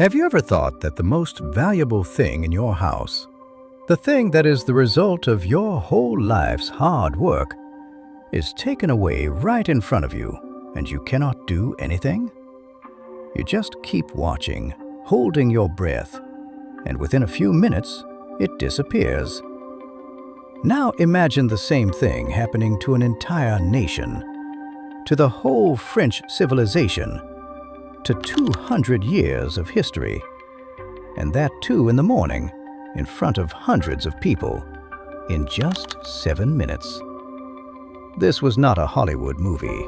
Have you ever thought that the most valuable thing in your house, the thing that is the result of your whole life's hard work, is taken away right in front of you and you cannot do anything? You just keep watching, holding your breath, and within a few minutes, it disappears. Now imagine the same thing happening to an entire nation, to the whole French civilization, to 200 years of history, and that too in the morning, in front of hundreds of people, in just 7 minutes. This was not a Hollywood movie.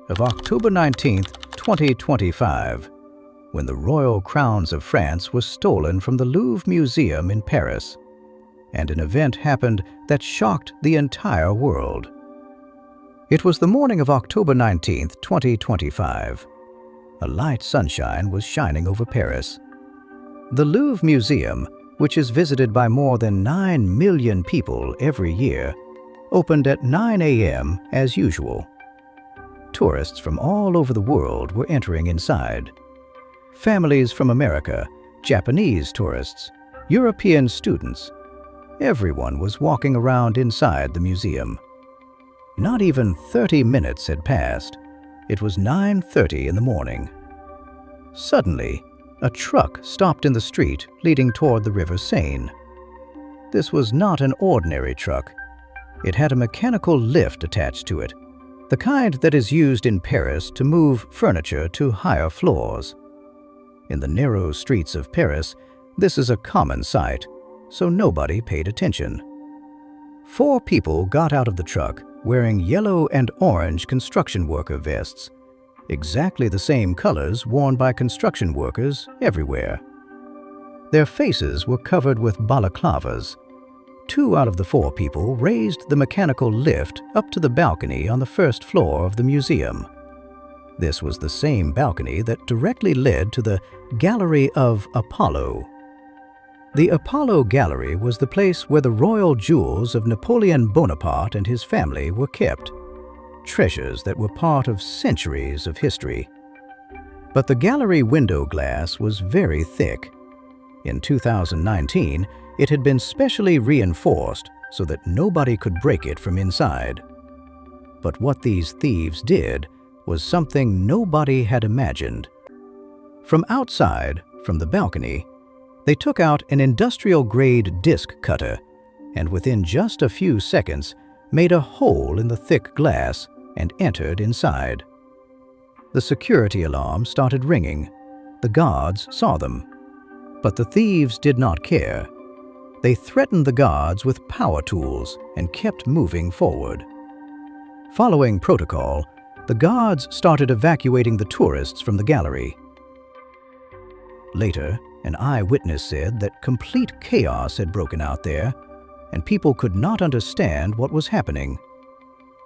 Of October 19th, 2025, when the royal crowns of France were stolen from the Louvre Museum in Paris, and an event happened that shocked the entire world. It was the morning of October 19th, 2025. A light sunshine was shining over Paris. The Louvre Museum, which is visited by more than 9 million people every year, opened at 9 a.m. as usual. Tourists from all over the world were entering inside. Families from America, Japanese tourists, European students. Everyone was walking around inside the museum. Not even 30 minutes had passed. It was 9:30 in the morning. Suddenly, a truck stopped in the street leading toward the River Seine. This was not an ordinary truck. It had a mechanical lift attached to it, the kind that is used in Paris to move furniture to higher floors. In the narrow streets of Paris, this is a common sight, so nobody paid attention. 4 people got out of the truck wearing yellow and orange construction worker vests, exactly the same colors worn by construction workers everywhere. Their faces were covered with balaclavas. 2 out of the 4 people raised the mechanical lift up to the balcony on the first floor of the museum. This was the same balcony that directly led to the Gallery of Apollo. The Apollo Gallery was the place where the royal jewels of Napoleon Bonaparte and his family were kept, treasures that were part of centuries of history. But the gallery window glass was very thick. In 2019, it had been specially reinforced so that nobody could break it from inside. But what these thieves did was something nobody had imagined. From outside, from the balcony, they took out an industrial-grade disc cutter and within just a few seconds made a hole in the thick glass and entered inside. The security alarm started ringing. The guards saw them. But the thieves did not care. They threatened the guards with power tools and kept moving forward. Following protocol, the guards started evacuating the tourists from the gallery. Later, an eyewitness said that complete chaos had broken out there, and people could not understand what was happening.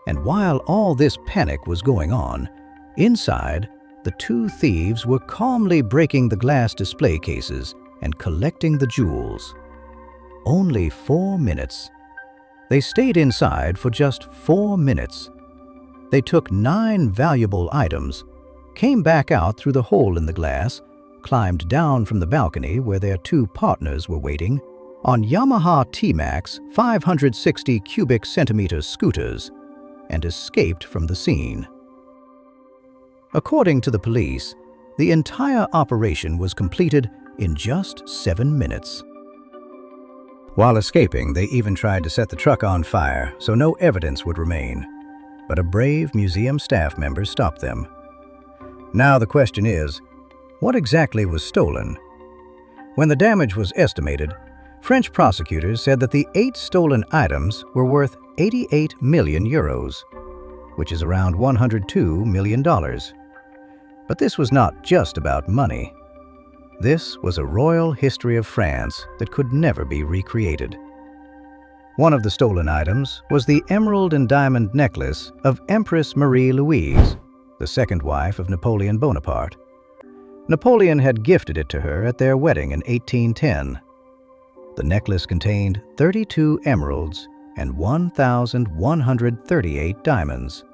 And while all this panic was going on, inside, the 2 thieves were calmly breaking the glass display cases and collecting the jewels. Only 4 minutes. They stayed inside for just 4 minutes. They took 9 valuable items, came back out through the hole in the glass, climbed down from the balcony where their 2 partners were waiting, on Yamaha T-Max 560 cubic centimeter scooters, and escaped from the scene. According to the police, the entire operation was completed in just 7 minutes. While escaping, they even tried to set the truck on fire so no evidence would remain. But a brave museum staff member stopped them. Now the question is, what exactly was stolen? When the damage was estimated, French prosecutors said that the 8 stolen items were worth 88 million euros, which is around $102 million. But this was not just about money. This was a royal history of France that could never be recreated. One of the stolen items was the emerald and diamond necklace of Empress Marie-Louise, the second wife of Napoleon Bonaparte. Napoleon had gifted it to her at their wedding in 1810. The necklace contained 32 emeralds and 1,138 diamonds.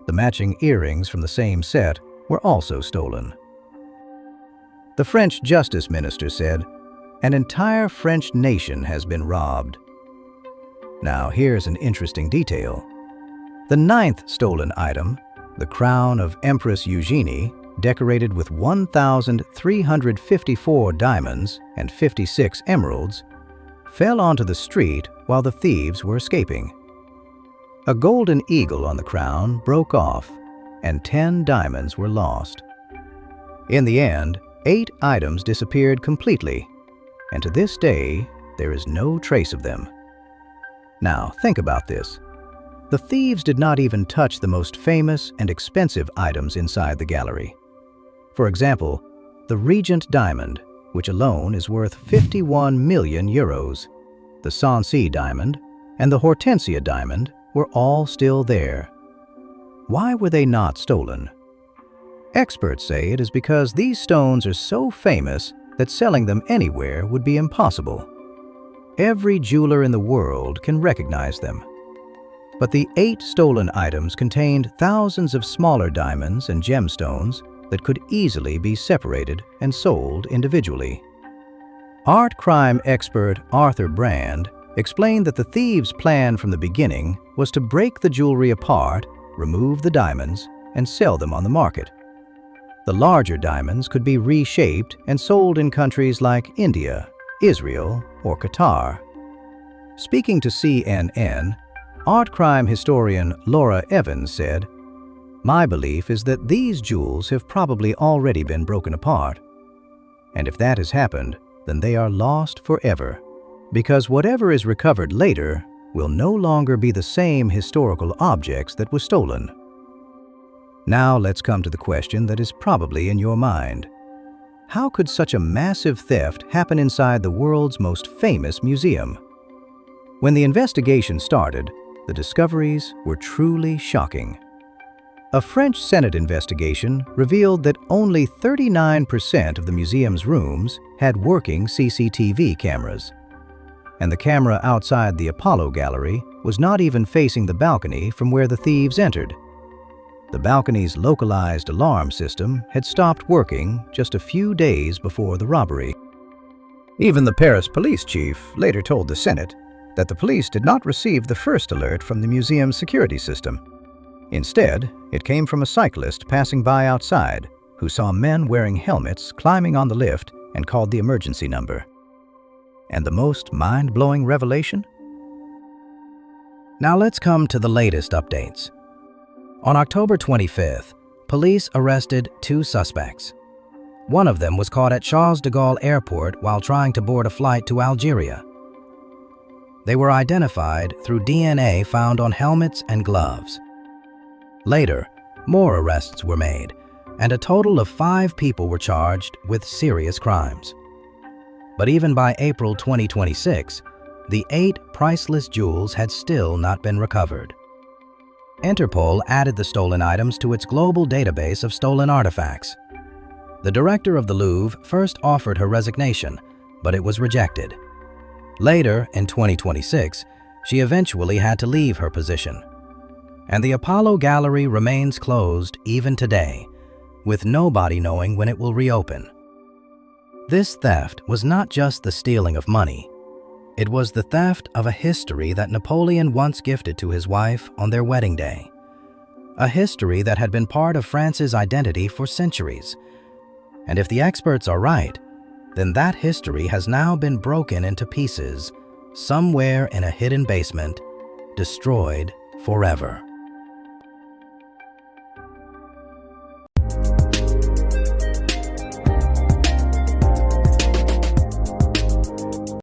The matching earrings from the same set were also stolen. The French justice minister said, "An entire French nation has been robbed." Now here's an interesting detail. The 9th stolen item, the crown of Empress Eugenie, decorated with 1,354 diamonds and 56 emeralds, fell onto the street while the thieves were escaping. A golden eagle on the crown broke off, and 10 diamonds were lost. In the end, 8 items disappeared completely, and to this day, there is no trace of them. Now, think about this. The thieves did not even touch the most famous and expensive items inside the gallery. For example, the Regent diamond, which alone is worth 51 million euros, the Sancy diamond, and the Hortensia diamond were all still there. Why were they not stolen? Experts say it is because these stones are so famous that selling them anywhere would be impossible. Every jeweler in the world can recognize them. But the 8 stolen items contained thousands of smaller diamonds and gemstones that could easily be separated and sold individually. Art crime expert Arthur Brand explained that the thieves' plan from the beginning was to break the jewelry apart, remove the diamonds, and sell them on the market. The larger diamonds could be reshaped and sold in countries like India, Israel, or Qatar. Speaking to CNN, art crime historian Laura Evans said, "My belief is that these jewels have probably already been broken apart. And if that has happened, then they are lost forever, because whatever is recovered later will no longer be the same historical objects that were stolen." Now let's come to the question that is probably in your mind. How could such a massive theft happen inside the world's most famous museum? When the investigation started, the discoveries were truly shocking. A French Senate investigation revealed that only 39% of the museum's rooms had working CCTV cameras. And the camera outside the Apollo Gallery was not even facing the balcony from where the thieves entered. The balcony's localized alarm system had stopped working just a few days before the robbery. Even the Paris police chief later told the Senate that the police did not receive the first alert from the museum's security system. Instead, it came from a cyclist passing by outside who saw men wearing helmets climbing on the lift and called the emergency number. And the most mind-blowing revelation? Now let's come to the latest updates. On October 25th, police arrested 2 suspects. One of them was caught at Charles de Gaulle Airport while trying to board a flight to Algeria. They were identified through DNA found on helmets and gloves. Later, more arrests were made, and a total of 5 people were charged with serious crimes. But even by April 2026, the 8 priceless jewels had still not been recovered. Interpol added the stolen items to its global database of stolen artifacts. The director of the Louvre first offered her resignation, but it was rejected. Later, in 2026, she eventually had to leave her position. And the Apollo Gallery remains closed even today, with nobody knowing when it will reopen. This theft was not just the stealing of money. It was the theft of a history that Napoleon once gifted to his wife on their wedding day. A history that had been part of France's identity for centuries. And if the experts are right, then that history has now been broken into pieces, somewhere in a hidden basement, destroyed forever.